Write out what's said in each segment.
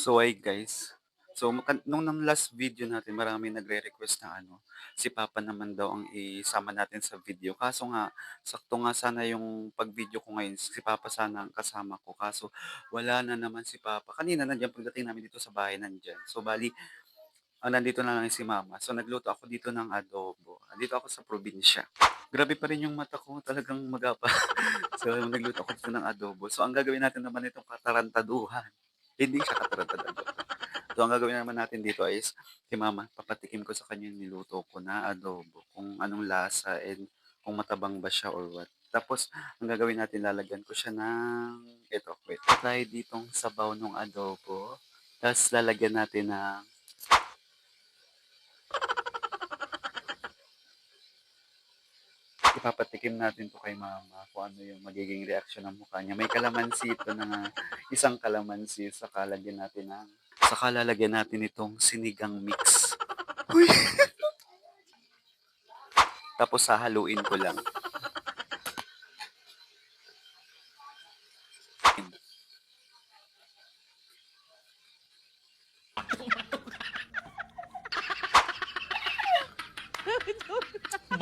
So, ay guys. So, nung last video natin marami nagre-request na si Papa naman daw ang isama natin sa video. Kaso nga, sakto nga sana yung pag-video ko ngayon, si Papa sana ang kasama ko. Kaso wala na naman si Papa. Kanina nandiyan pagdating namin dito sa bahay nandiyan. So, bali, nandito na lang si Mama. So, nagluto ako dito ng adobo. Dito ako sa probinsya. Grabe pa rin yung mata ko, talagang magapa. So, nagluto ako dito ng adobo. So, ang gagawin natin naman itong katarantaduhan. Hindi siya katarantaduhan. So, ang gagawin naman natin dito is, si Mama, papatikim ko sa kanya yung niluto ko na adobo, kung anong lasa and kung matabang ba siya or what. Tapos, ang gagawin natin, lalagyan ko siya ng, eto, wait. Tayo ditong sabaw ng adobo. Tapos, lalagyan natin ng, ipapatikim natin to kay Mama kung ano yung magiging reaksyon ng mukha niya. May kalamansi ito na isang kalamansi. Saka lalagyan natin itong sinigang mix. Uy! Tapos hahaluin ko lang.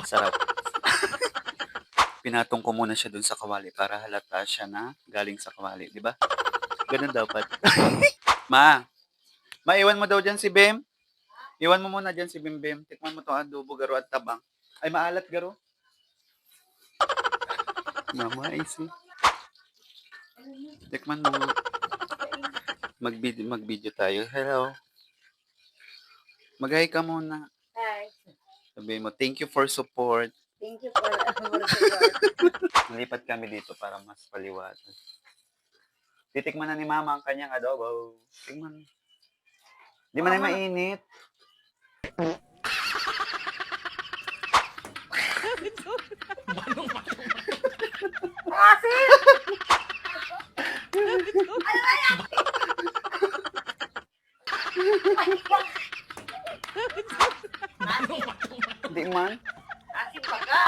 Sarap. Pinatong ko muna siya dun sa kawali para halata siya na galing sa kawali, di ba? Ganun dapat. Ma, maiwan mo daw dyan si Bem. Iwan mo muna dyan si Bem Bem. Tikman mo to adobo, garo at tabang. Ay, maalat garo. Mama, easy. Tikman mo. Mag-video tayo. Hello. Mag-hi ka muna. Hi. Sabihin mo, thank you for support. Thank you for support. Nalipat kami dito para mas paliwanag. Titikman na ni Mama ang kanyang adobo. Tingnan. Di man na mainit. Asin! Di man. Asin baga!